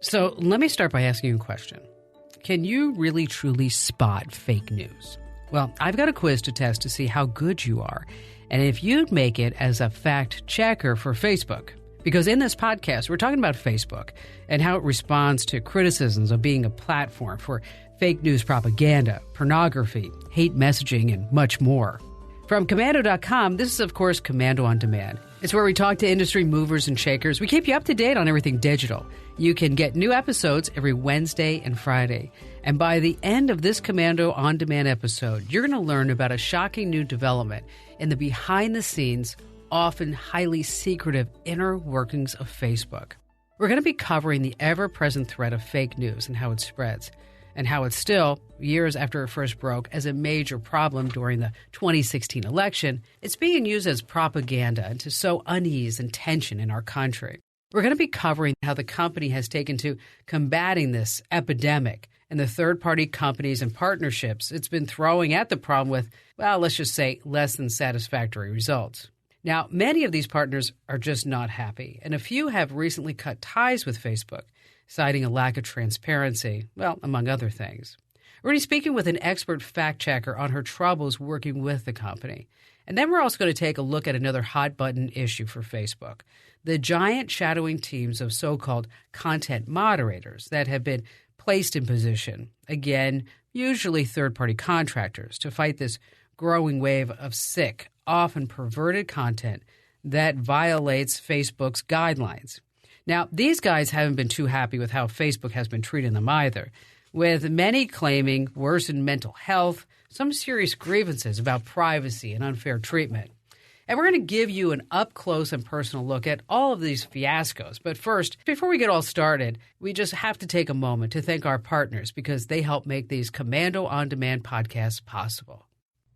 So let me start by asking you a question. Can you really truly spot fake news? Well, I've got a quiz to test to see how good you are, and if you'd make it as a fact checker for Facebook. Because in this podcast, we're talking about Facebook and how it responds to criticisms of being a platform for fake news propaganda, pornography, hate messaging, and much more. From Komando.com, this is, of course, Komando on Demand. It's where we talk to industry movers and shakers. We keep you up to date on everything digital. You can get new episodes every Wednesday and Friday. And by the end of this Komando on Demand episode, you're going to learn about a shocking new development in the behind-the-scenes, often highly secretive inner workings of Facebook. We're going to be covering the ever-present threat of fake news and how it spreads, and how it's still, years after it first broke as a major problem during the 2016 election, it's being used as propaganda and to sow unease and tension in our country. We're going to be covering how the company has taken to combating this epidemic and the third-party companies and partnerships it's been throwing at the problem with, well, let's just say, less than satisfactory results. Now, many of these partners are just not happy, and a few have recently cut ties with Facebook, citing a lack of transparency, well, among other things. We're going to be speaking with an expert fact-checker on her troubles working with the company. And then we're also going to take a look at another hot-button issue for Facebook, the giant shadowing teams of so-called content moderators that have been placed in position, again, usually third-party contractors, to fight this growing wave of sick, often perverted content that violates Facebook's guidelines. Now, these guys haven't been too happy with how Facebook has been treating them either, with many claiming worsened mental health, some serious grievances about privacy and unfair treatment. And we're going to give you an up-close and personal look at all of these fiascos. But first, before we get all started, we just have to take a moment to thank our partners because they help make these Komando On Demand podcasts possible.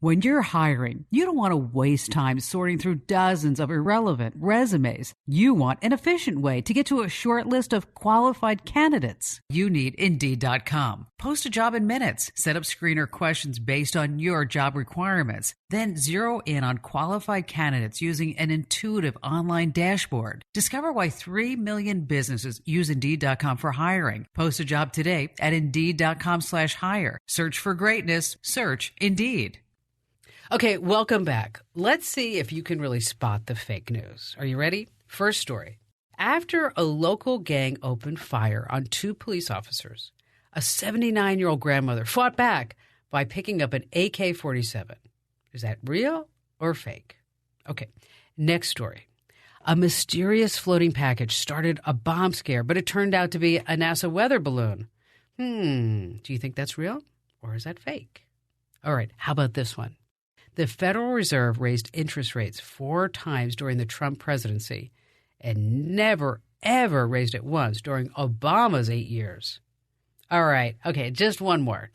When you're hiring, you don't want to waste time sorting through dozens of irrelevant resumes. You want an efficient way to get to a short list of qualified candidates. You need Indeed.com. Post a job in minutes. Set up screener questions based on your job requirements. Then zero in on qualified candidates using an intuitive online dashboard. Discover why 3 million businesses use Indeed.com for hiring. Post a job today at Indeed.com/hire. Search for greatness. Search Indeed. Okay, welcome back. Let's see if you can really spot the fake news. Are you ready? First story. After a local gang opened fire on 2 police officers, a 79-year-old grandmother fought back by picking up an AK-47. Is that real or fake? Okay, next story. A mysterious floating package started a bomb scare, but it turned out to be a NASA weather balloon. Do you think that's real or is that fake? All right, how about this one? The Federal Reserve raised interest rates 4 times during the Trump presidency and never, ever raised it once during Obama's 8 years. All right. Okay, just one more.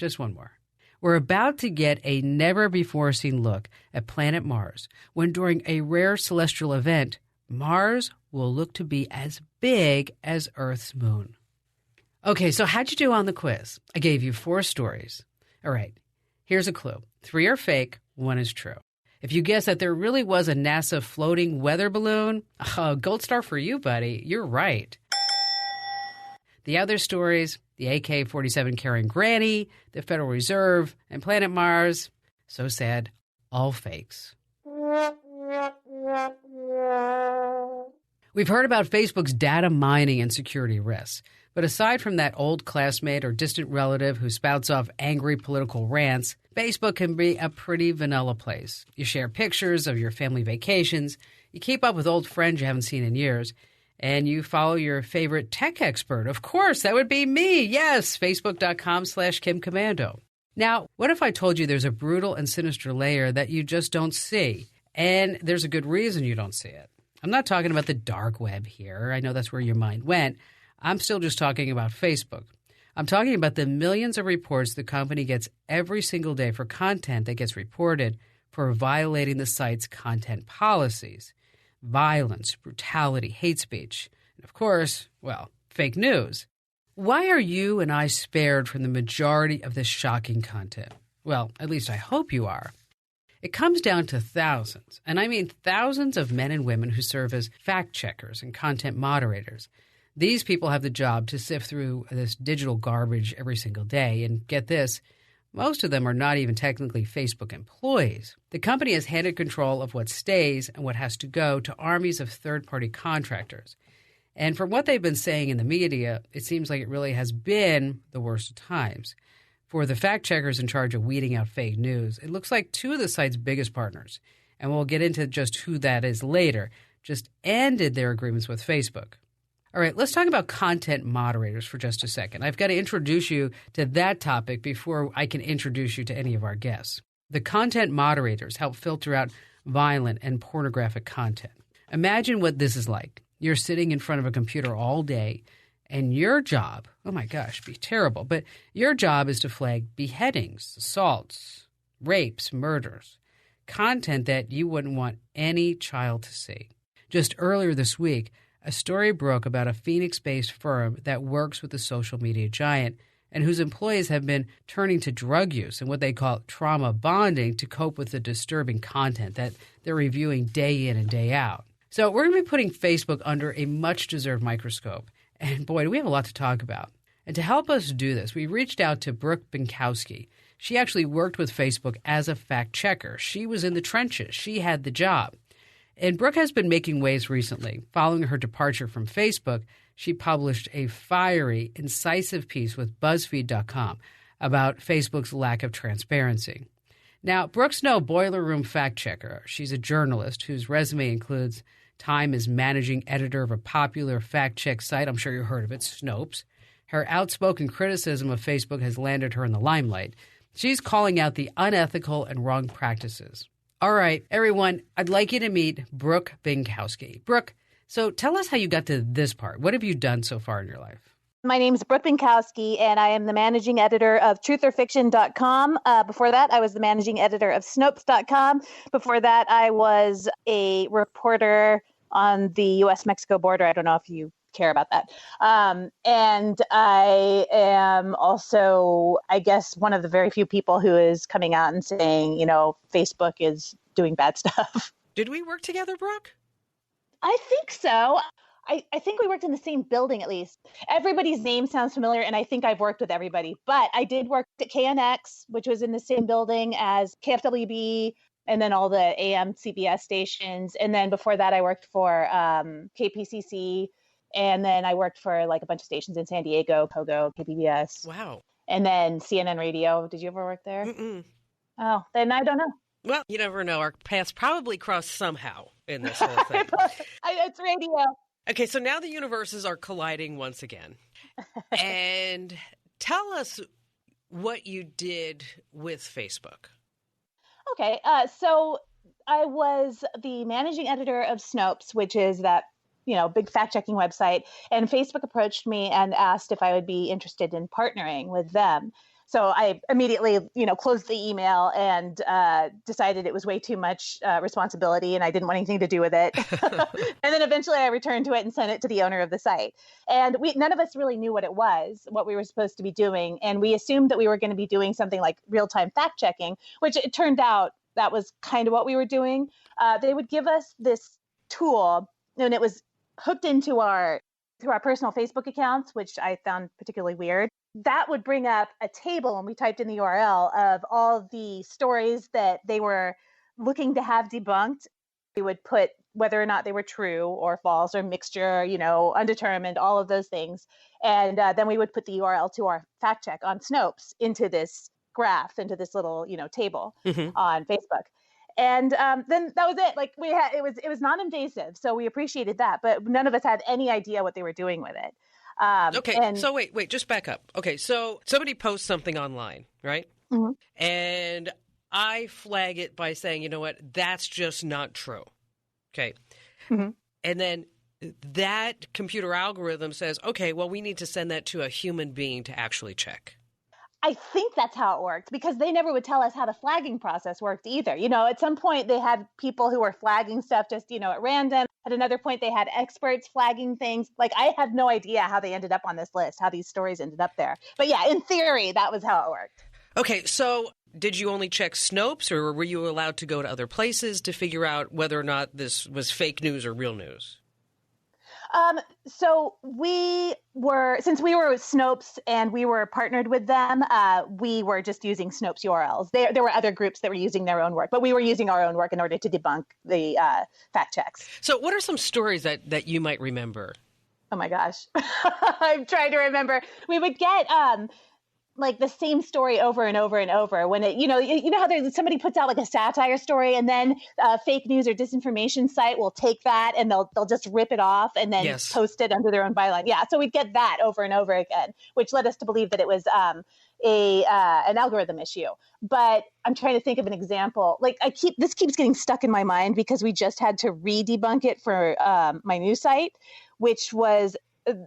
We're about to get a never-before-seen look at planet Mars when during a rare celestial event, Mars will look to be as big as Earth's moon. Okay, so how'd you do on the quiz? I gave you 4 stories. All right, here's a clue. 3 are fake. 1 is true. If you guess that there really was a NASA floating weather balloon, gold star for you, buddy. You're right. The other stories, the AK-47 carrying granny, the Federal Reserve, and Planet Mars, so sad, all fakes. We've heard about Facebook's data mining and security risks. But aside from that old classmate or distant relative who spouts off angry political rants, Facebook can be a pretty vanilla place. You share pictures of your family vacations, you keep up with old friends you haven't seen in years, and you follow your favorite tech expert. Of course, that would be me. Yes, Facebook.com/KimKomando. Now, what if I told you there's a brutal and sinister layer that you just don't see? And there's a good reason you don't see it. I'm not talking about the dark web here. I know that's where your mind went. I'm still just talking about Facebook. I'm talking about the millions of reports the company gets every single day for content that gets reported for violating the site's content policies. Violence, brutality, hate speech, and of course, well, fake news. Why are you and I spared from the majority of this shocking content? Well, at least I hope you are. It comes down to thousands, and I mean thousands of men and women who serve as fact checkers and content moderators. These people have the job to sift through this digital garbage every single day. And get this, most of them are not even technically Facebook employees. The company has handed control of what stays and what has to go to armies of third-party contractors. And from what they've been saying in the media, it seems like it really has been the worst of times. For the fact-checkers in charge of weeding out fake news, it looks like two of the site's biggest partners, and we'll get into just who that is later, just ended their agreements with Facebook. All right, let's talk about content moderators for just a second. I've got to introduce you to that topic before I can introduce you to any of our guests. The content moderators help filter out violent and pornographic content. Imagine what this is like. You're sitting in front of a computer all day, and your job, oh my gosh, be terrible, but your job is to flag beheadings, assaults, rapes, murders, content that you wouldn't want any child to see. Just earlier this week, a story broke about a Phoenix-based firm that works with the social media giant and whose employees have been turning to drug use and what they call trauma bonding to cope with the disturbing content that they're reviewing day in and day out. So we're going to be putting Facebook under a much-deserved microscope. And boy, do we have a lot to talk about. And to help us do this, we reached out to Brooke Binkowski. She actually worked with Facebook as a fact-checker. She was in the trenches. She had the job. And Brooke has been making waves recently. Following her departure from Facebook, she published a fiery, incisive piece with BuzzFeed.com about Facebook's lack of transparency. Now, Brooke's no boiler room fact-checker. She's a journalist whose resume includes time as managing editor of a popular fact-check site. I'm sure you heard of it, Snopes. Her outspoken criticism of Facebook has landed her in the limelight. She's calling out the unethical and wrong practices. All right, everyone, I'd like you to meet Brooke Binkowski. Brooke, so tell us how you got to this part. What have you done so far in your life? My name is Brooke Binkowski, and I am the managing editor of trutherfiction.com. Before that, I was the managing editor of Snopes.com. Before that, I was a reporter on the U.S.-Mexico border. I don't know if you care about that. And I am also, I guess, one of the very few people who is coming out and saying, you know, Facebook is doing bad stuff. Did we work together, Brooke? I think so. I think we worked in the same building, at least. Everybody's name sounds familiar, and I think I've worked with everybody. But I did work at KNX, which was in the same building as KFWB, and then all the AM CBS stations. And then before that, I worked for KPCC. And then I worked for like a bunch of stations in San Diego, Pogo, KPBS. Wow. And then CNN Radio. Did you ever work there? Mm-mm. Oh, then I don't know. Well, you never know. Our paths probably cross somehow in this whole thing. It's radio. Okay, so now the universes are colliding once again. And tell us what you did with Facebook. Okay, so I was the managing editor of Snopes, which is that, you know, big fact-checking website. And Facebook approached me and asked if I would be interested in partnering with them. So I immediately, you know, closed the email and decided it was way too much responsibility and I didn't want anything to do with it. And then eventually I returned to it and sent it to the owner of the site. And none of us really knew what it was, what we were supposed to be doing. And we assumed that we were going to be doing something like real-time fact-checking, which it turned out that was kind of what we were doing. They would give us this tool, and it was hooked into our personal Facebook accounts, which I found particularly weird. That would bring up a table, and we typed in the URL of all the stories that they were looking to have debunked. We would put whether or not they were true or false or mixture, you know, undetermined, all of those things. And then we would put the URL to our fact check on Snopes into this graph, into this little, you know, table on Facebook. And then that was it. Like it was non-invasive, so we appreciated that. But none of us had any idea what they were doing with it. Okay, so wait, just back up. Okay, so somebody posts something online, right? Mm-hmm. And I flag it by saying, you know what, that's just not true. Okay. Mm-hmm. And then that computer algorithm says, okay, well, we need to send that to a human being to actually check. I think that's how it worked, because they never would tell us how the flagging process worked either. You know, at some point they had people who were flagging stuff just, you know, at random. At another point, they had experts flagging things. Like, I had no idea how they ended up on this list, how these stories ended up there. But yeah, in theory, that was how it worked. Okay, so did you only check Snopes, or were you allowed to go to other places to figure out whether or not this was fake news or real news? So since we were Snopes and we were partnered with them, we were just using Snopes URLs. There were other groups that were using their own work, but we were using our own work in order to debunk the fact checks. So what are some stories that you might remember? Oh my gosh. I'm trying to remember. We would get like the same story over and over and over when it, you know how somebody puts out like a satire story and then a fake news or disinformation site will take that and they'll just rip it off and then post it under their own byline. Yeah. So we'd get that over and over again, which led us to believe that it was an algorithm issue. But I'm trying to think of an example. Like this keeps getting stuck in my mind because we just had to re-debunk it for my news site, which was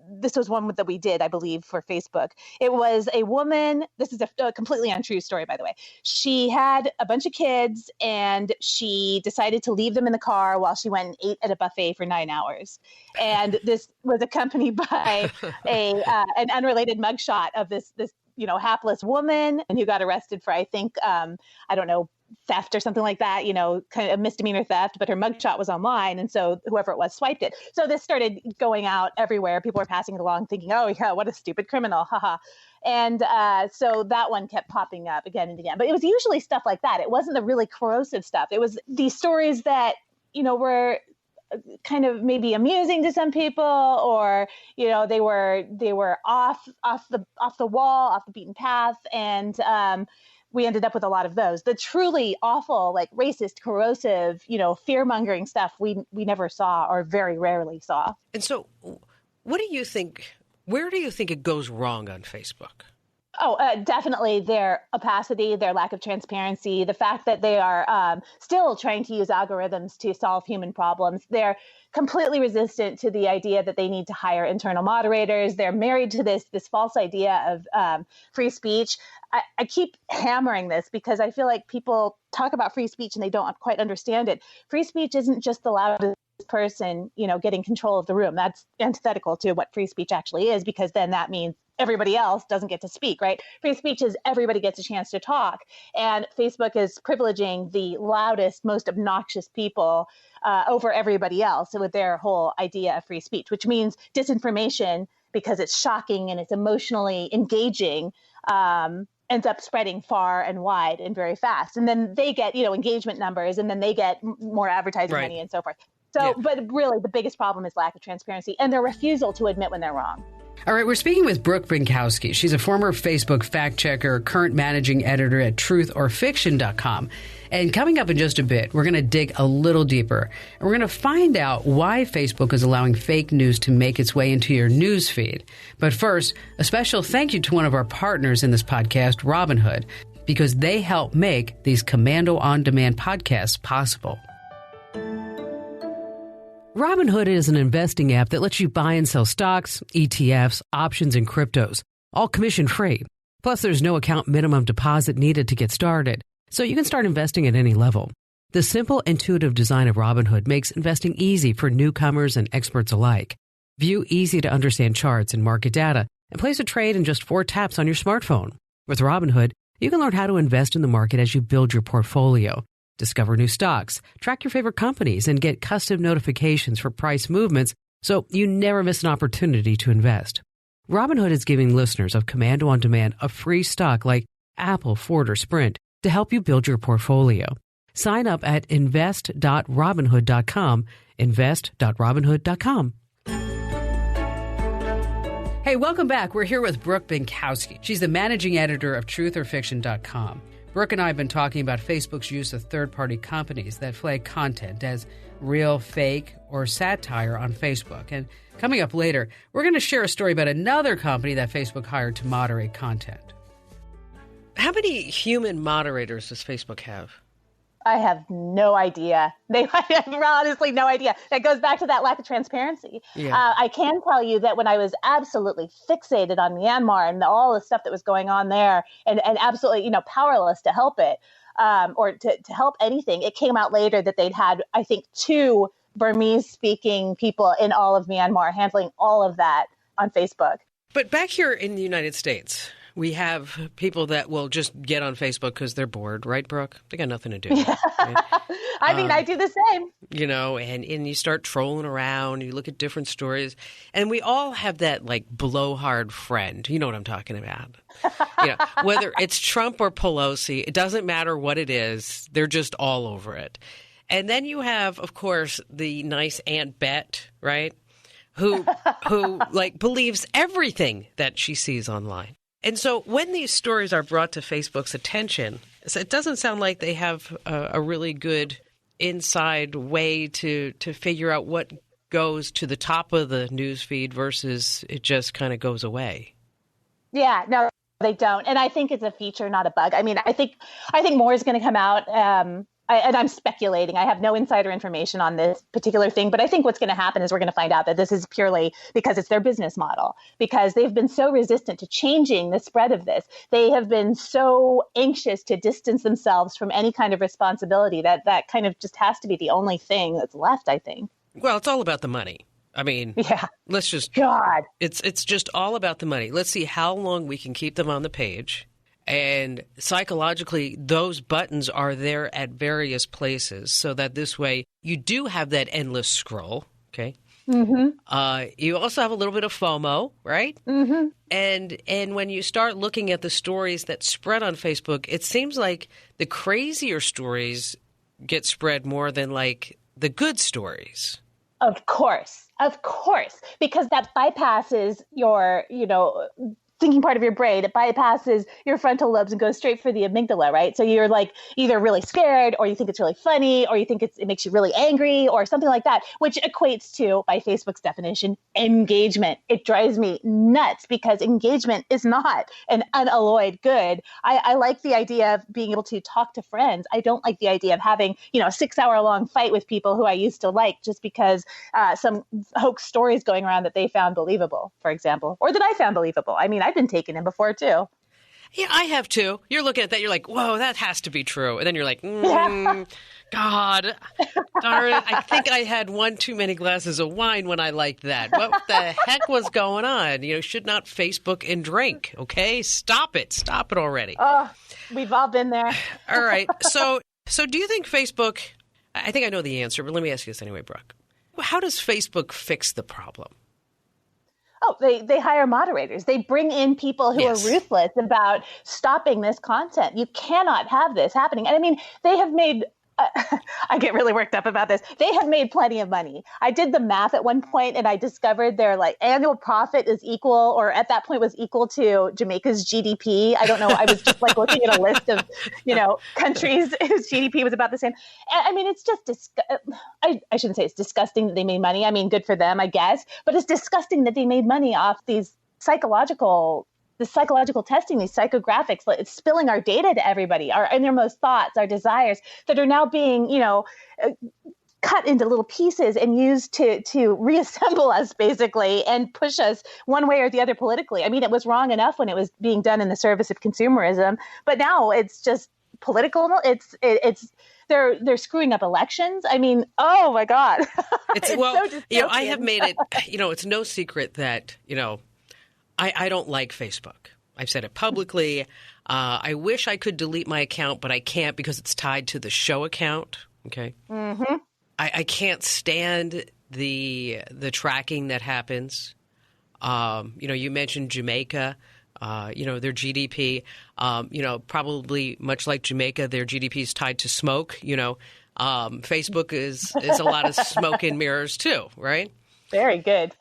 this was one that we did, I believe, for Facebook. It was a woman. This is a completely untrue story, by the way. She had a bunch of kids and she decided to leave them in the car while she went and ate at a buffet for 9 hours. And this was accompanied by an unrelated mugshot of this hapless woman and who got arrested for, I think, theft or something like that, kind of misdemeanor theft, but her mugshot was online. And so whoever it was swiped it. So this started going out everywhere. People were passing it along thinking, oh yeah, what a stupid criminal. Haha. And so that one kept popping up again and again, but it was usually stuff like that. It wasn't the really corrosive stuff. It was these stories that, were kind of maybe amusing to some people, or, they were off the wall, off the beaten path. And, we ended up with a lot of those. The truly awful, like racist, corrosive, fear-mongering stuff we never saw or very rarely saw. And so what do you think, where do you think it goes wrong on Facebook? Oh, definitely their opacity, their lack of transparency, the fact that they are still trying to use algorithms to solve human problems. They're completely resistant to the idea that they need to hire internal moderators. They're married to this false idea of free speech. I keep hammering this because I feel like people talk about free speech and they don't quite understand it. Free speech isn't just the loudest person, getting control of the room. That's antithetical to what free speech actually is, because then that means everybody else doesn't get to speak, right? Free speech is everybody gets a chance to talk. And Facebook is privileging the loudest, most obnoxious people over everybody else with their whole idea of free speech, which means disinformation, because it's shocking and it's emotionally engaging, ends up spreading far and wide and very fast. And then they get, engagement numbers, and then they get more advertising money and so forth. So, But really the biggest problem is lack of transparency and their refusal to admit when they're wrong. All right, we're speaking with Brooke Binkowski. She's a former Facebook fact checker, current managing editor at truthaurfiction.com. And coming up in just a bit, we're going to dig a little deeper. And we're going to find out why Facebook is allowing fake news to make its way into your news feed. But first, a special thank you to one of our partners in this podcast, Robinhood, because they help make these Komando on-demand podcasts possible. Robinhood is an investing app that lets you buy and sell stocks, ETFs, options, and cryptos, all commission-free. Plus, there's no account minimum deposit needed to get started, so you can start investing at any level. The simple, intuitive design of Robinhood makes investing easy for newcomers and experts alike. View easy-to-understand charts and market data, and place a trade in just 4 taps on your smartphone. With Robinhood, you can learn how to invest in the market as you build your portfolio. Discover new stocks, track your favorite companies, and get custom notifications for price movements so you never miss an opportunity to invest. Robinhood is giving listeners of Komando On Demand a free stock like Apple, Ford, or Sprint to help you build your portfolio. Sign up at invest.robinhood.com, invest.robinhood.com. Hey, welcome back. We're here with Brooke Binkowski. She's the managing editor of truthaurfiction.com. Brooke and I have been talking about Facebook's use of third-party companies that flag content as real, fake, or satire on Facebook. And coming up later, we're going to share a story about another company that Facebook hired to moderate content. How many human moderators does Facebook have? I have no idea. They have honestly no idea. That goes back to that lack of transparency. Yeah. I can tell you that when I was absolutely fixated on Myanmar and all the stuff that was going on there, and absolutely powerless to help it or to help anything, it came out later that they'd had, I think, 2 Burmese-speaking people in all of Myanmar handling all of that on Facebook. But back here in the United States, We have people that will just get on Facebook because they're bored, right, Brooke? They got nothing to do. Yeah. Right? I mean, I do the same. You know, and you start trolling around, you look at different stories, and we all have that, like, blowhard friend. You know what I'm talking about. You know, whether it's Trump or Pelosi, it doesn't matter what it is. They're just all over it. And then you have, of course, the nice Aunt Bet, right, who like believes everything that she sees online. And so when these stories are brought to Facebook's attention, it doesn't sound like they have a really good inside way to figure out what goes to the top of the news feed versus it just kind of goes away. Yeah, no, they don't. And I think it's a feature, not a bug. I mean, I think more is going to come out. And I'm speculating. I have no insider information on this particular thing, but I think what's going to happen is we're going to find out that this is purely because it's their business model, because they've been so resistant to changing the spread of this. They have been so anxious to distance themselves from any kind of responsibility that kind of just has to be the only thing that's left, I think. Well, it's all about the money. I mean, yeah. Let's just God. It's just all about the money. Let's see how long we can keep them on the page. And psychologically, those buttons are there at various places so that this way you do have that endless scroll, okay? Mm-hmm. You also have a little bit of FOMO, right? Mm-hmm. And when you start looking at the stories that spread on Facebook, it seems like the crazier stories get spread more than like the good stories. Of course, because that bypasses your, thinking part of your brain. It bypasses your frontal lobes and goes straight for the amygdala, right? So you're like either really scared, or you think it's really funny, or you think it makes you really angry, or something like that, which equates to, by Facebook's definition, engagement. It drives me nuts because engagement is not an unalloyed good. I like the idea of being able to talk to friends. I don't like the idea of having, a 6-hour-long fight with people who I used to like just because some hoax stories going around that they found believable, for example, or that I found believable. I mean, I've been taken in before, too. Yeah, I have, too. You're looking at that. You're like, whoa, that has to be true. And then you're like, God, darn it. I think I had one too many glasses of wine when I liked that. What the heck was going on? Should not Facebook and drink, okay? Stop it. Stop it already. Oh, we've all been there. All right. So do you think Facebook, I think I know the answer, but let me ask you this anyway, Brooke. How does Facebook fix the problem? Oh, they hire moderators. They bring in people who are ruthless about stopping this content. You cannot have this happening. And I mean, they have made I get really worked up about this. They have made plenty of money. I did the math at one point and I discovered their annual profit is equal, or at that point was equal to Jamaica's GDP. I don't know. I was just looking at a list of, countries whose GDP was about the same. And I mean, it's just, I shouldn't say it's disgusting that they made money. I mean, good for them, I guess, but it's disgusting that they made money off these psychological testing, these psychographics. It's spilling our data to everybody, our innermost thoughts, our desires that are now being, cut into little pieces and used to reassemble us, basically, and push us one way or the other politically. I mean, it was wrong enough when it was being done in the service of consumerism, but now it's just political. They're screwing up elections. I mean, oh my God. It's so dystopian. I have made it, it's no secret that, I don't like Facebook. I've said it publicly. I wish I could delete my account, but I can't because it's tied to the show account. Okay. Mm-hmm. I can't stand the tracking that happens. You mentioned Jamaica. Their GDP. Probably much like Jamaica, their GDP is tied to smoke. Facebook is a lot of smoke and mirrors too, right? Very good.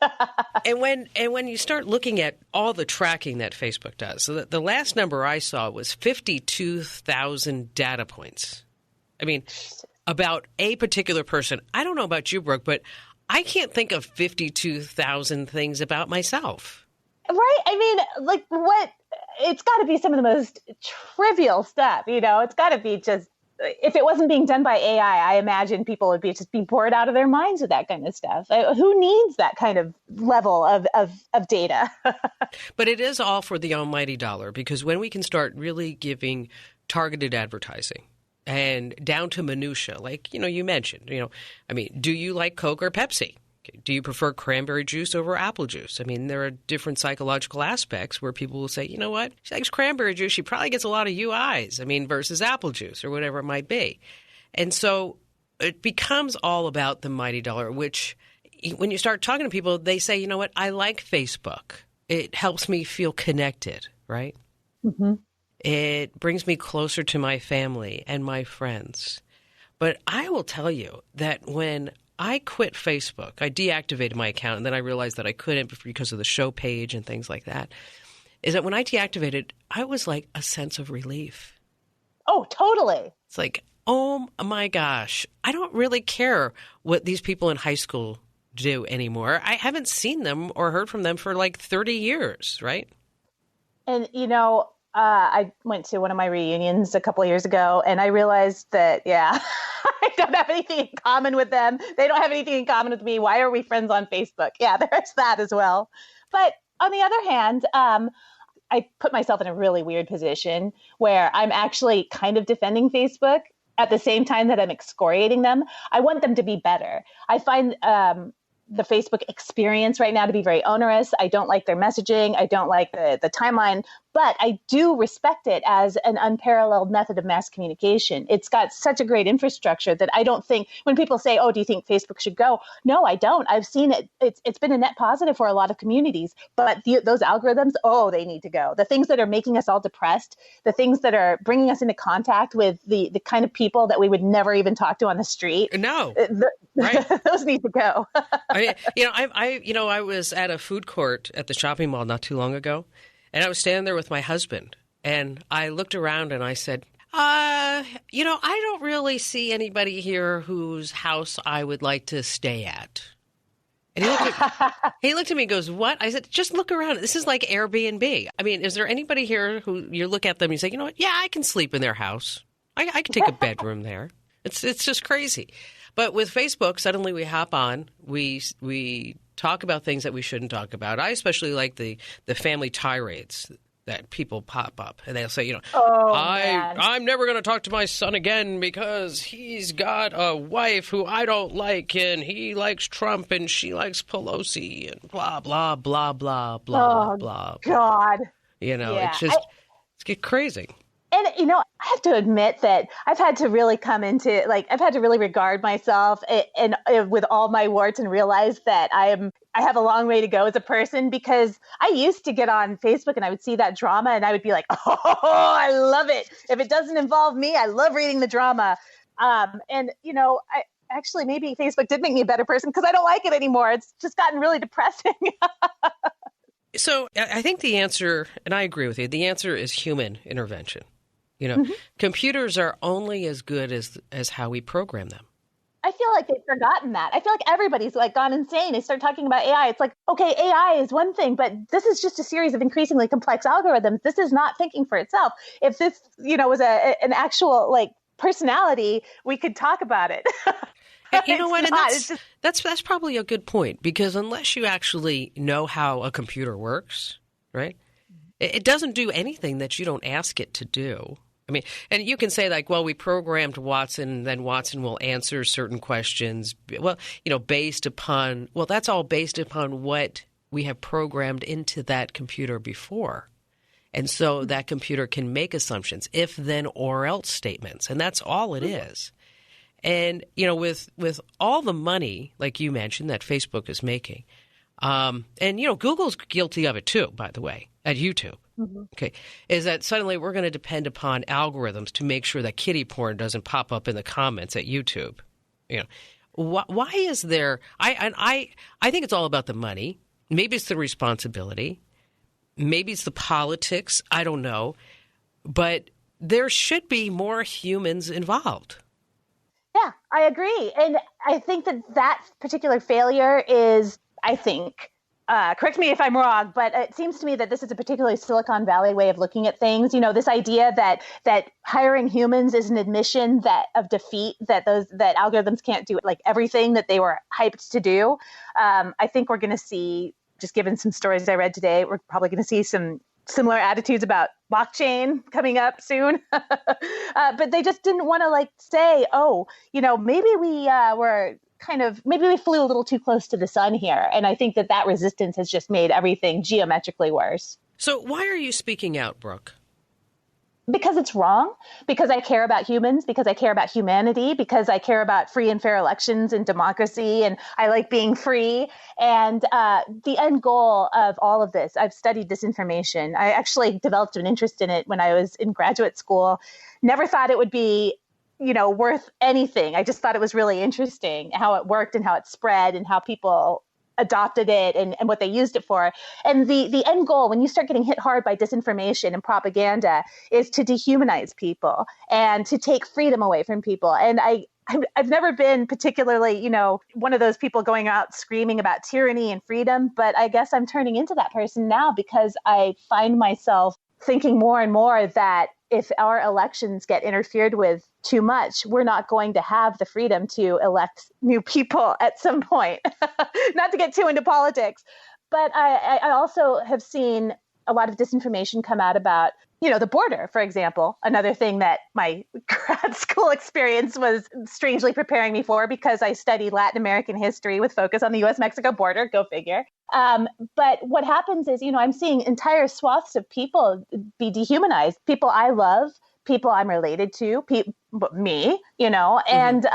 And when you start looking at all the tracking that Facebook does, so the last number I saw was 52,000 data points. I mean, about a particular person. I don't know about you, Brooke, but I can't think of 52,000 things about myself. Right? I mean, what? It's got to be some of the most trivial stuff. It's got to be just. If it wasn't being done by AI, I imagine people would be bored out of their minds with that kind of stuff. Who needs that kind of level of data? But it is all for the almighty dollar, because when we can start really giving targeted advertising and down to minutia, like, you mentioned, do you like Coke or Pepsi? Okay. Do you prefer cranberry juice over apple juice? I mean, there are different psychological aspects where people will say, you know what, she likes cranberry juice. She probably gets a lot of UIs, versus apple juice or whatever it might be. And so it becomes all about the mighty dollar, which when you start talking to people, they say, you know what, I like Facebook. It helps me feel connected, right? Mm-hmm. It brings me closer to my family and my friends. But I will tell you that when I quit Facebook, I deactivated my account, and then I realized that I couldn't because of the show page and things like that, is that when I deactivated, I was like a sense of relief. Oh, totally. It's like, oh my gosh, I don't really care what these people in high school do anymore. I haven't seen them or heard from them for like 30 years, right? And, I went to one of my reunions a couple of years ago, and I realized that, I don't have anything in common with them. They don't have anything in common with me. Why are we friends on Facebook? Yeah, there's that as well. But on the other hand, I put myself in a really weird position where I'm actually kind of defending Facebook at the same time that I'm excoriating them. I want them to be better. I find the Facebook experience right now to be very onerous. I don't like their messaging. I don't like the timeline, but I do respect it as an unparalleled method of mass communication. It's got such a great infrastructure that I don't think when people say, oh, do you think Facebook should go? No, I don't. I've seen it. It's been a net positive for a lot of communities, but those algorithms, they need to go. The things that are making us all depressed, the things that are bringing us into contact with the kind of people that we would never even talk to on the street. No. Right. Those need to go. I was at a food court at the shopping mall not too long ago, and I was standing there with my husband, and I looked around and I said, I don't really see anybody here whose house I would like to stay at. And he looked at me and goes, what? I said, just look around. This is like Airbnb. I mean, is there anybody here who you look at them and you say, you know what? Yeah, I can sleep in their house. I can take a bedroom there. It's just crazy. But with Facebook, suddenly we hop on, we talk about things that we shouldn't talk about. I especially like the family tirades that people pop up, and they'll say, I'm never going to talk to my son again because he's got a wife who I don't like, and he likes Trump, and she likes Pelosi, and blah, blah, blah, blah, blah, blah. God. It's just it's get crazy. And, I have to admit that I've had to really I've had to really regard myself and with all my warts and realize that I have a long way to go as a person, because I used to get on Facebook and I would see that drama and I would be like, oh, I love it. If it doesn't involve me, I love reading the drama. Actually, maybe Facebook did make me a better person because I don't like it anymore. It's just gotten really depressing. So I think the answer, and I agree with you, the answer is human intervention. Computers are only as good as how we program them. I feel like they've forgotten that. I feel like everybody's like gone insane. They start talking about AI. It's like, okay, AI is one thing, but this is just a series of increasingly complex algorithms. This is not thinking for itself. If this, was an actual like personality, we could talk about it. You know what? And that's probably a good point, because unless you actually know how a computer works, right? It doesn't do anything that you don't ask it to do. I mean, and you can say like, well, we programmed Watson, then Watson will answer certain questions. Well, that's all based upon what we have programmed into that computer before. And so that computer can make assumptions, if, then, or else statements. And that's all it is. And, with all the money, like you mentioned, that Facebook is making, and, Google's guilty of it too, by the way, at YouTube. Mm-hmm. Okay, is that suddenly we're going to depend upon algorithms to make sure that kiddie porn doesn't pop up in the comments at YouTube. Why is there? I think it's all about the money. Maybe it's the responsibility. Maybe it's the politics. I don't know, but there should be more humans involved. Yeah, I agree, and I think that particular failure is, correct me if I'm wrong, but it seems to me that this is a particularly Silicon Valley way of looking at things. This idea that hiring humans is an admission of defeat, that algorithms can't do like everything that they were hyped to do. I think we're going to see, just given some stories I read today, we're probably going to see some similar attitudes about blockchain coming up soon. But they just didn't want to say, maybe we were maybe we flew a little too close to the sun here. And I think that resistance has just made everything geometrically worse. So why are you speaking out, Brooke? Because it's wrong, because I care about humans, because I care about humanity, because I care about free and fair elections and democracy, and I like being free. And the end goal of all of this, I've studied disinformation. I actually developed an interest in it when I was in graduate school. Never thought it would be, worth anything. I just thought it was really interesting how it worked and how it spread and how people adopted it and what they used it for. And the end goal, when you start getting hit hard by disinformation and propaganda, is to dehumanize people and to take freedom away from people. And I've never been particularly, one of those people going out screaming about tyranny and freedom, but I guess I'm turning into that person now because I find myself thinking more and more that if our elections get interfered with too much, we're not going to have the freedom to elect new people at some point. Not to get too into politics, but I also have seen a lot of disinformation come out about, the border, for example, another thing that my grad school experience was strangely preparing me for because I studied Latin American history with focus on the U.S.-Mexico border, go figure. But what happens is, I'm seeing entire swaths of people be dehumanized, people I love, people I'm related to, me, and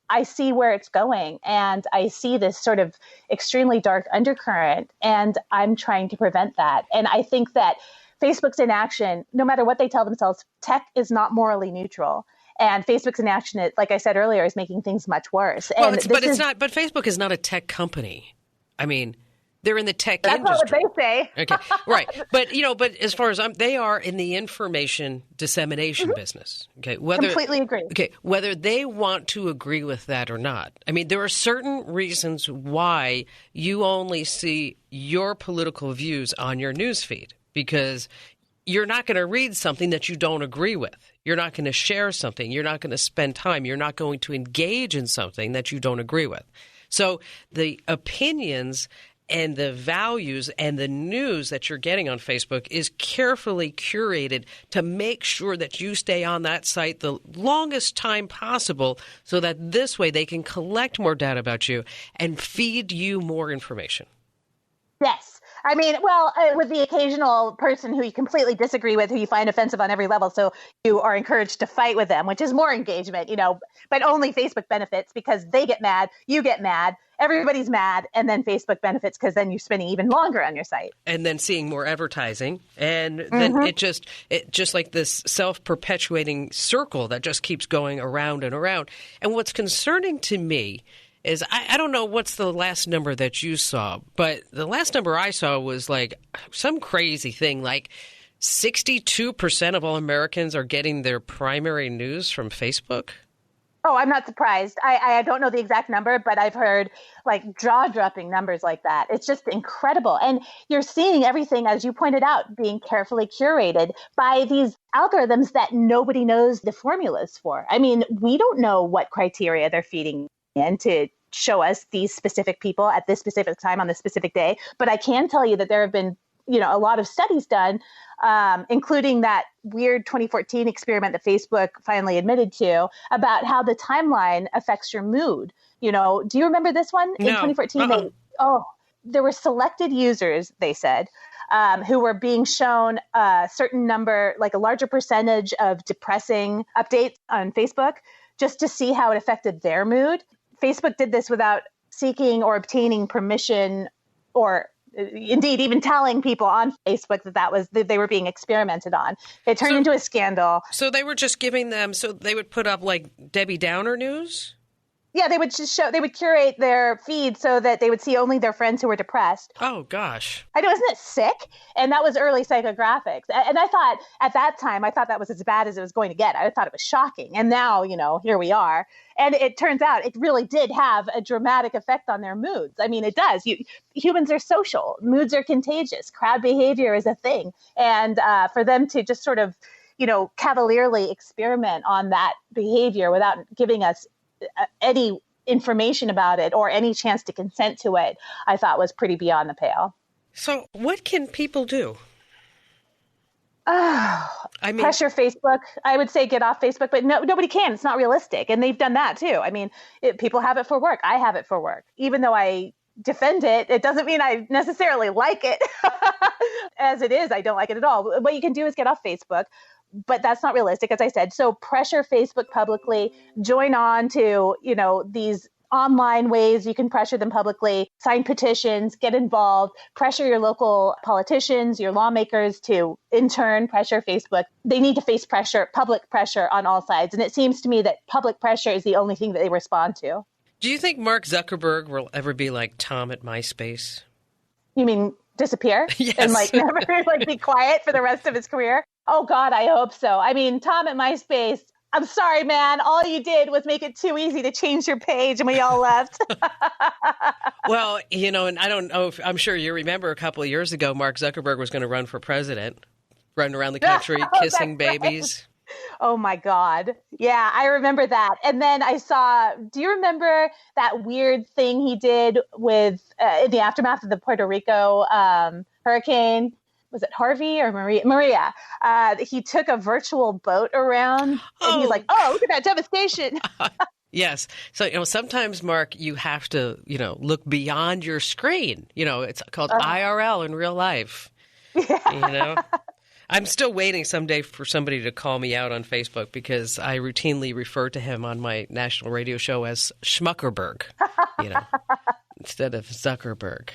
I see where it's going. And I see this sort of extremely dark undercurrent, and I'm trying to prevent that. And I think that Facebook's inaction, no matter what they tell themselves, tech is not morally neutral. And Facebook's inaction, like I said earlier, is making things much worse. Well, but Facebook is not a tech company. I mean, they're in the tech industry. That's not what they say. Okay, right. But as far as they are in the information dissemination business. Okay, completely agree. Okay, whether they want to agree with that or not. I mean, there are certain reasons why you only see your political views on your newsfeed because you're not going to read something that you don't agree with. You're not going to share something. You're not going to spend time. You're not going to engage in something that you don't agree with. So the opinions and the values and the news that you're getting on Facebook is carefully curated to make sure that you stay on that site the longest time possible so that this way they can collect more data about you and feed you more information. Yes. I mean, with the occasional person who you completely disagree with, who you find offensive on every level. So you are encouraged to fight with them, which is more engagement, but only Facebook benefits because they get mad, you get mad, everybody's mad, and then Facebook benefits because then you're spending even longer on your site. And then seeing more advertising. And then it just like this self-perpetuating circle that just keeps going around and around. And what's concerning to me is I don't know what's the last number that you saw, but the last number I saw was like some crazy thing, like 62% of all Americans are getting their primary news from Facebook. Oh, I'm not surprised. I don't know the exact number, but I've heard like jaw-dropping numbers like that. It's just incredible. And you're seeing everything, as you pointed out, being carefully curated by these algorithms that nobody knows the formulas for. I mean, we don't know what criteria they're feeding in to show us these specific people at this specific time on this specific day. But I can tell you that there have been, a lot of studies done, including that weird 2014 experiment that Facebook finally admitted to about how the timeline affects your mood. Do you remember this one? In 2014, there were selected users, they said, who were being shown a certain number, like a larger percentage of depressing updates on Facebook, just to see how it affected their mood. Facebook did this without seeking or obtaining permission or indeed even telling people on Facebook that they were being experimented on. It turned into a scandal. So they were just giving them, so they would put up like Debbie Downer news? Yeah, they would curate their feed so that they would see only their friends who were depressed. Oh, gosh. I know, isn't it sick? And that was early psychographics. And I thought, at that time, that was as bad as it was going to get. I thought it was shocking. And now, here we are. And it turns out it really did have a dramatic effect on their moods. I mean, it does. Humans are social. Moods are contagious. Crowd behavior is a thing. And for them to just sort of, cavalierly experiment on that behavior without giving us any information about it or any chance to consent to it, I thought was pretty beyond the pale. So what can people do? Pressure Facebook. I would say get off Facebook, but nobody can. It's not realistic. And they've done that too. I mean, people have it for work. I have it for work. Even though I defend it, it doesn't mean I necessarily like it. As it is, I don't like it at all. What you can do is get off Facebook, but that's not realistic, as I said. So pressure Facebook publicly, join on to, these online ways you can pressure them publicly, sign petitions, get involved, pressure your local politicians, your lawmakers to in turn pressure Facebook. They need to face pressure, public pressure on all sides. And it seems to me that public pressure is the only thing that they respond to. Do you think Mark Zuckerberg will ever be like Tom at MySpace? You mean disappear? Yes. And never be quiet for the rest of his career? Oh God, I hope so. I mean, Tom at MySpace, I'm sorry, man. All you did was make it too easy to change your page and we all left. Well, and I don't know I'm sure you remember a couple of years ago, Mark Zuckerberg was going to run for president, run around the country, kissing babies. Right. Oh my God. Yeah, I remember that. And then do you remember that weird thing he did with, in the aftermath of the Puerto Rico hurricane? Was it Harvey or Maria? He took a virtual boat around and he's like, oh, look at that devastation. Yes. So, sometimes, Mark, you have to, look beyond your screen. It's called IRL in real life. Yeah. I'm still waiting someday for somebody to call me out on Facebook because I routinely refer to him on my national radio show as Schmuckerberg, instead of Zuckerberg.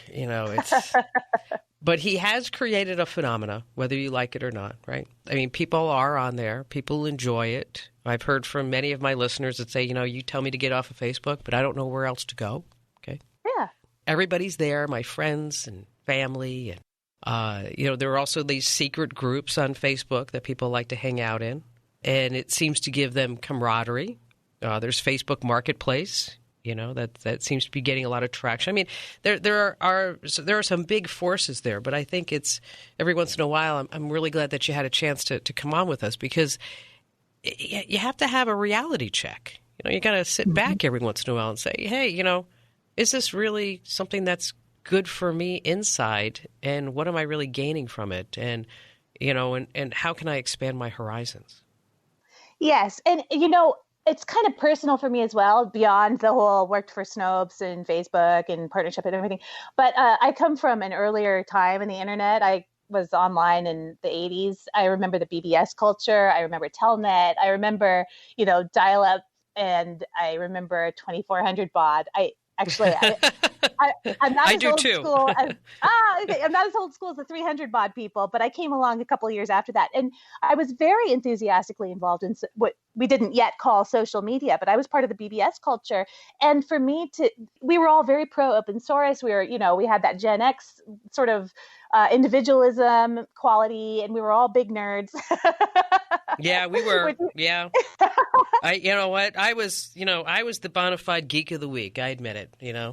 But he has created a phenomena, whether you like it or not, right? I mean, people are on there. People enjoy it. I've heard from many of my listeners that say, you tell me to get off of Facebook, but I don't know where else to go. Okay. Yeah. Everybody's there, my friends and family. And, there are also these secret groups on Facebook that people like to hang out in. And it seems to give them camaraderie. There's Facebook Marketplace. That seems to be getting a lot of traction. I mean, there are some big forces there, but I think it's every once in a while. I'm really glad that you had a chance to come on with us because you have to have a reality check. You got to sit back every once in a while and say, hey, is this really something that's good for me inside, and what am I really gaining from it, and and how can I expand my horizons? Yes, and it's kind of personal for me as well, beyond the whole worked for Snopes and Facebook and partnership and everything. But I come from an earlier time in the internet. I was online in the 80s. I remember the BBS culture. I remember Telnet. I remember, dial-up, and I remember 2400 baud. I'm not as old school as, I'm not as old school as the 300 baud people, but I came along a couple of years after that. And I was very enthusiastically involved in what we didn't yet call social media, but I was part of the BBS culture. And for me we were all very pro open source. We were, we had that Gen X sort of individualism quality, and we were all big nerds. Yeah, we were. Yeah. You know what? I was the bona fide geek of the week. I admit it, Yeah,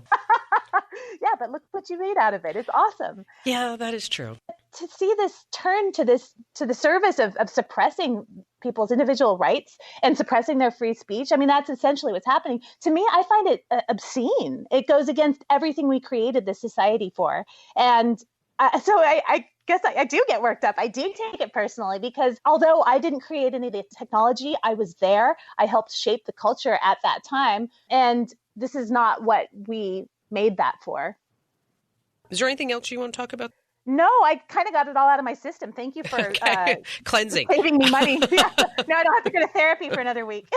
but look what you made out of it. It's awesome. Yeah, that is true. To see this turn to the service of suppressing people's individual rights and suppressing their free speech. I mean, that's essentially what's happening. To me, I find it obscene. It goes against everything we created this society for. And so I guess I do get worked up. I do take it personally because although I didn't create any of the technology, I was there. I helped shape the culture at that time. And this is not what we made that for. Is there anything else you want to talk about? No, I kind of got it all out of my system. Thank you for cleansing, saving me money. Yeah. No, I don't have to go to therapy for another week.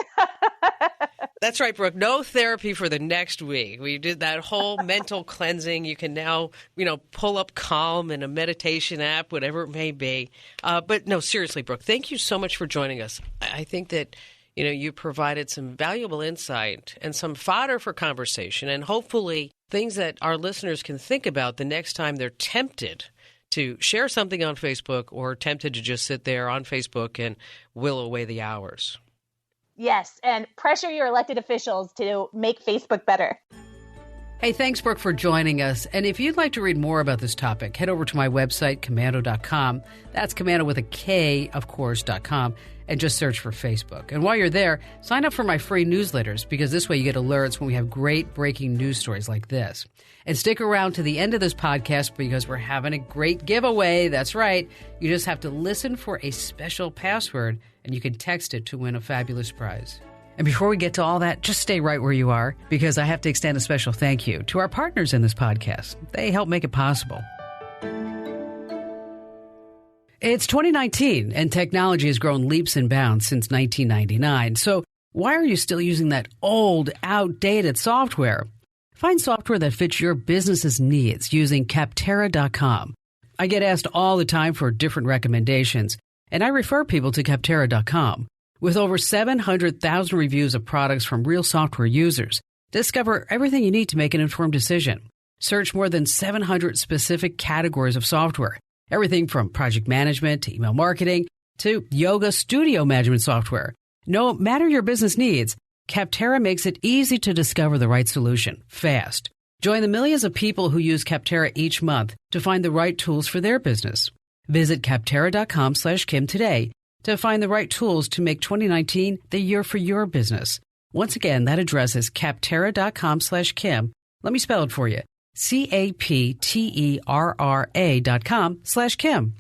That's right, Brooke. No therapy for the next week. We did that whole mental cleansing. You can now, pull up Calm in a meditation app, whatever it may be. But no, seriously, Brooke, thank you so much for joining us. I think that, you provided some valuable insight and some fodder for conversation, and hopefully things that our listeners can think about the next time they're tempted to share something on Facebook or tempted to just sit there on Facebook and while away the hours. Yes, and pressure your elected officials to make Facebook better. Hey, thanks, Brooke, for joining us. And if you'd like to read more about this topic, head over to my website, Komando.com. That's Komando with a K, of course, .com. and just search for Facebook. And while you're there, sign up for my free newsletters because this way you get alerts when we have great breaking news stories like this. And stick around to the end of this podcast because we're having a great giveaway. That's right. You just have to listen for a special password and you can text it to win a fabulous prize. And before we get to all that, just stay right where you are because I have to extend a special thank you to our partners in this podcast. They help make it possible. It's 2019, and technology has grown leaps and bounds since 1999. So why are you still using that old, outdated software? Find software that fits your business's needs using Capterra.com. I get asked all the time for different recommendations, and I refer people to Capterra.com. With over 700,000 reviews of products from real software users, discover everything you need to make an informed decision. Search more than 700 specific categories of software. Everything from project management to email marketing to yoga studio management software. No matter your business needs, Capterra makes it easy to discover the right solution fast. Join the millions of people who use Capterra each month to find the right tools for their business. Visit Capterra.com/Kim today to find the right tools to make 2019 the year for your business. Once again, that address is Capterra.com/Kim. Let me spell it for you. Capterra.com/Kim.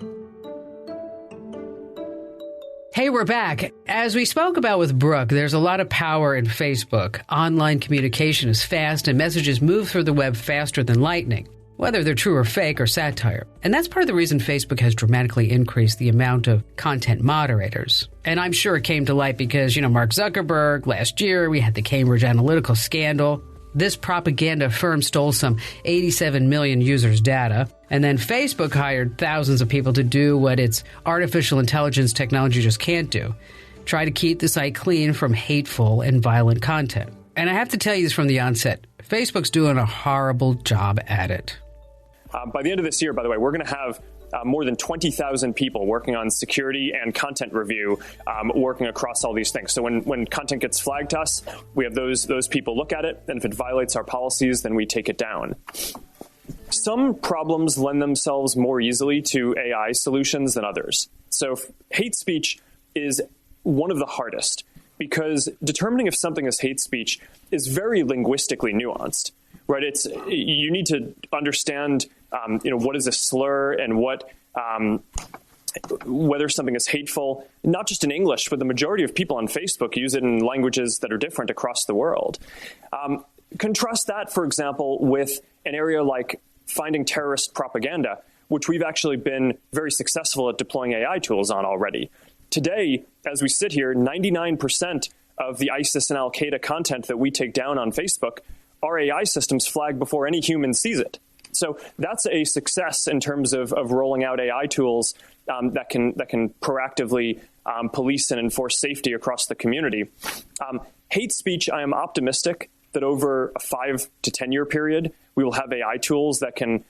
Hey, we're back. As we spoke about with Brooke, there's a lot of power in Facebook. Online communication is fast and messages move through the web faster than lightning, whether they're true or fake or satire. And that's part of the reason Facebook has dramatically increased the amount of content moderators. And I'm sure it came to light because, Mark Zuckerberg, last year we had the Cambridge Analytica scandal. This propaganda firm stole some 87 million users' data, and then Facebook hired thousands of people to do what its artificial intelligence technology just can't do. Try to keep the site clean from hateful and violent content. And I have to tell you this from the onset, Facebook's doing a horrible job at it. By the end of this year, by the way, we're going to have more than 20,000 people working on security and content review, working across all these things. So when content gets flagged to us, we have those people look at it, and if it violates our policies, then we take it down. Some problems lend themselves more easily to AI solutions than others. So hate speech is one of the hardest because determining if something is hate speech is very linguistically nuanced. Right, you need to understand, what is a slur and whether something is hateful, not just in English, but the majority of people on Facebook use it in languages that are different across the world. Contrast that, for example, with an area like finding terrorist propaganda, which we've actually been very successful at deploying AI tools on already. Today, as we sit here, 99% of the ISIS and Al-Qaeda content that we take down on Facebook, our AI systems flag before any human sees it. So that's a success in terms of rolling out AI tools that can proactively police and enforce safety across the community. Hate speech, I am optimistic that over a 5 to 10 year period, we will have AI tools that can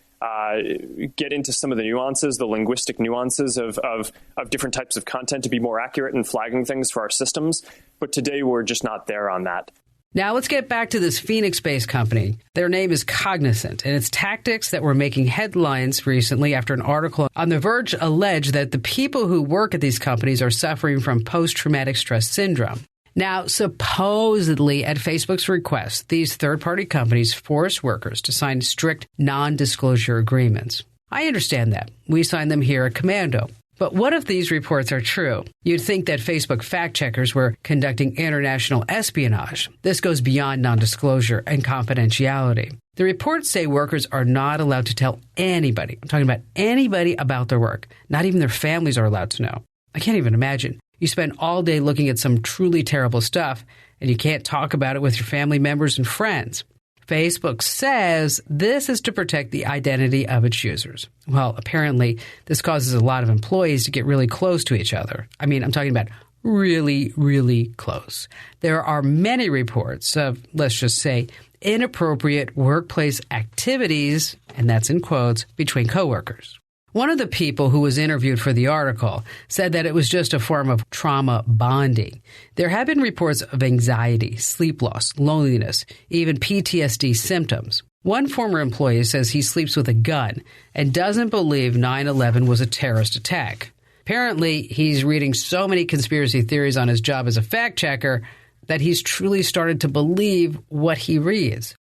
get into some of the nuances, the linguistic nuances of different types of content to be more accurate in flagging things for our systems. But today, we're just not there on that. Now, let's get back to this Phoenix-based company. Their name is Cognizant, and its tactics that were making headlines recently after an article on The Verge alleged that the people who work at these companies are suffering from post-traumatic stress syndrome. Now, supposedly, at Facebook's request, these third-party companies force workers to sign strict non-disclosure agreements. I understand that. We sign them here at Komando. But what if these reports are true? You'd think that Facebook fact-checkers were conducting international espionage. This goes beyond non-disclosure and confidentiality. The reports say workers are not allowed to tell anybody, I'm talking about anybody, about their work. Not even their families are allowed to know. I can't even imagine. You spend all day looking at some truly terrible stuff, and you can't talk about it with your family members and friends. Facebook says this is to protect the identity of its users. Well, apparently, this causes a lot of employees to get really close to each other. I mean, I'm talking about really, really close. There are many reports of, let's just say, inappropriate workplace activities, and that's in quotes, between coworkers. One of the people who was interviewed for the article said that it was just a form of trauma bonding. There have been reports of anxiety, sleep loss, loneliness, even PTSD symptoms. One former employee says he sleeps with a gun and doesn't believe 9/11 was a terrorist attack. Apparently, he's reading so many conspiracy theories on his job as a fact checker that he's truly started to believe what he reads.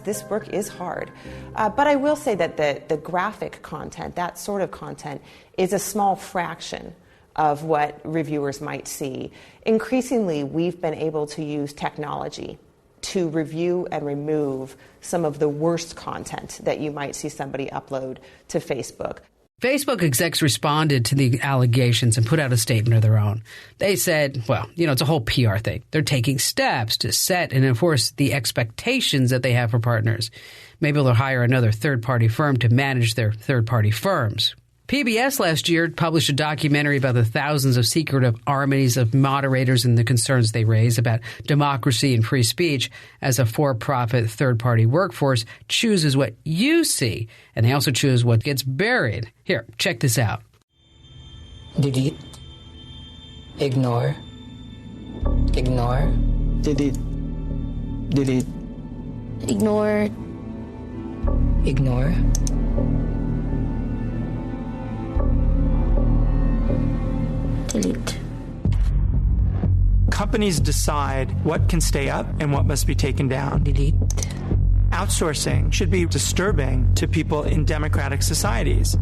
This work is hard, but I will say that the graphic content, that sort of content, is a small fraction of what reviewers might see. Increasingly, we've been able to use technology to review and remove some of the worst content that you might see somebody upload to Facebook. Facebook execs responded to the allegations and put out a statement of their own. They said, well, it's a whole PR thing. They're taking steps to set and enforce the expectations that they have for partners. Maybe they'll hire another third-party firm to manage their third-party firms. PBS last year published a documentary about the thousands of secretive armies of moderators and the concerns they raise about democracy and free speech as a for-profit third-party workforce chooses what you see, and they also choose what gets buried. Here, check this out. Delete. Ignore. Ignore. Delete. Delete. Ignore. Ignore. Delete. Companies decide what can stay up and what must be taken down. Delete. Outsourcing should be disturbing to people in democratic societies.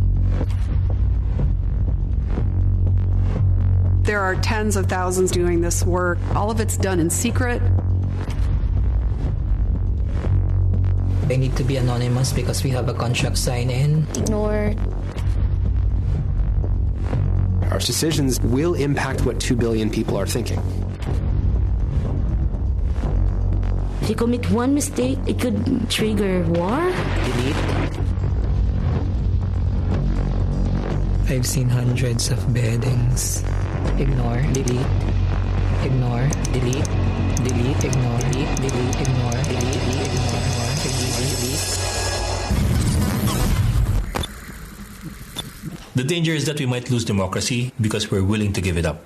There are tens of thousands doing this work. All of it's done in secret. They need to be anonymous because we have a contract sign-in. Ignore. Our decisions will impact what 2 billion people are thinking. If you commit one mistake, it could trigger war. Delete. I've seen hundreds of beheadings. Ignore. Delete. Ignore. Delete. Delete. Ignore. Delete. Delete. Ignore. Delete. Ignore. Delete. The danger is that we might lose democracy because we're willing to give it up.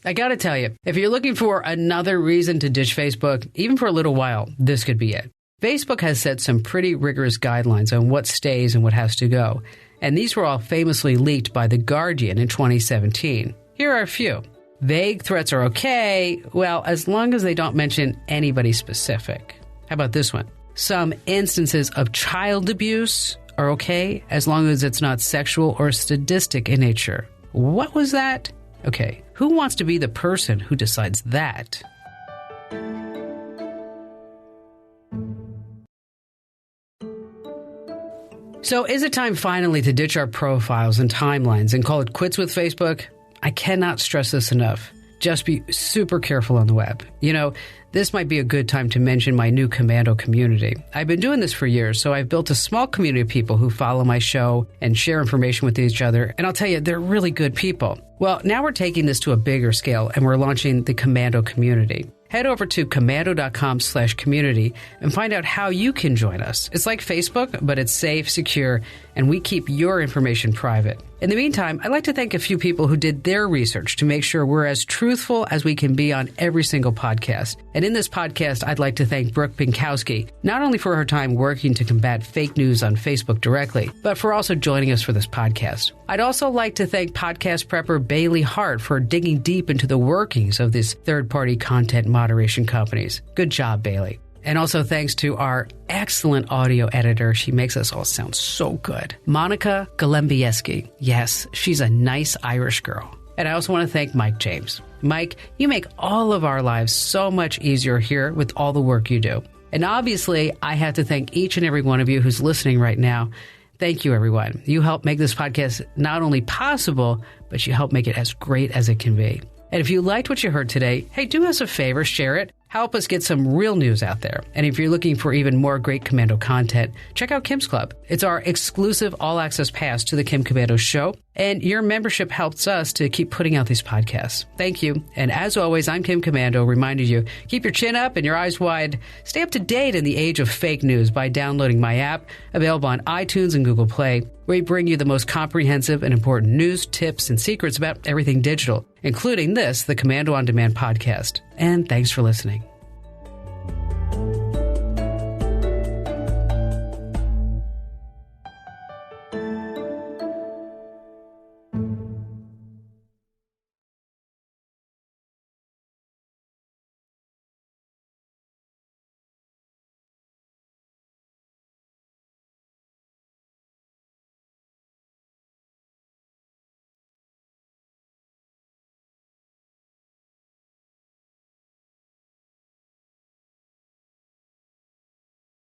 I gotta tell you, if you're looking for another reason to ditch Facebook, even for a little while, this could be it. Facebook has set some pretty rigorous guidelines on what stays and what has to go, and these were all famously leaked by The Guardian in 2017. Here are a few. Vague threats are okay, well, as long as they don't mention anybody specific. How about this one? Some instances of child abuse are okay, as long as it's not sexual or sadistic in nature. What was that? Okay, who wants to be the person who decides that? So is it time finally to ditch our profiles and timelines and call it quits with Facebook? I cannot stress this enough. Just be super careful on the web. This might be a good time to mention my new Komando community. I've been doing this for years, so I've built a small community of people who follow my show and share information with each other, and I'll tell you, they're really good people. Well, now we're taking this to a bigger scale, and we're launching the Komando community. Head over to komando.com/community and find out how you can join us. It's like Facebook, but it's safe, secure, and we keep your information private. In the meantime, I'd like to thank a few people who did their research to make sure we're as truthful as we can be on every single podcast. And in this podcast, I'd like to thank Brooke Pinkowski, not only for her time working to combat fake news on Facebook directly, but for also joining us for this podcast. I'd also like to thank podcast prepper Bailey Hart for digging deep into the workings of these third-party content moderation companies. Good job, Bailey. And also thanks to our excellent audio editor. She makes us all sound so good. Monica Galembieski. Yes, she's a nice Irish girl. And I also want to thank Mike James. Mike, you make all of our lives so much easier here with all the work you do. And obviously, I have to thank each and every one of you who's listening right now. Thank you, everyone. You help make this podcast not only possible, but you help make it as great as it can be. And if you liked what you heard today, hey, do us a favor, share it. Help us get some real news out there. And if you're looking for even more great Komando content, check out Kim's Club. It's our exclusive all-access pass to the Kim Komando show. And your membership helps us to keep putting out these podcasts. Thank you. And as always, I'm Kim Komando, reminding you, keep your chin up and your eyes wide. Stay up to date in the age of fake news by downloading my app, available on iTunes and Google Play, where we bring you the most comprehensive and important news, tips, and secrets about everything digital, including this, the Komando On Demand podcast. And thanks for listening.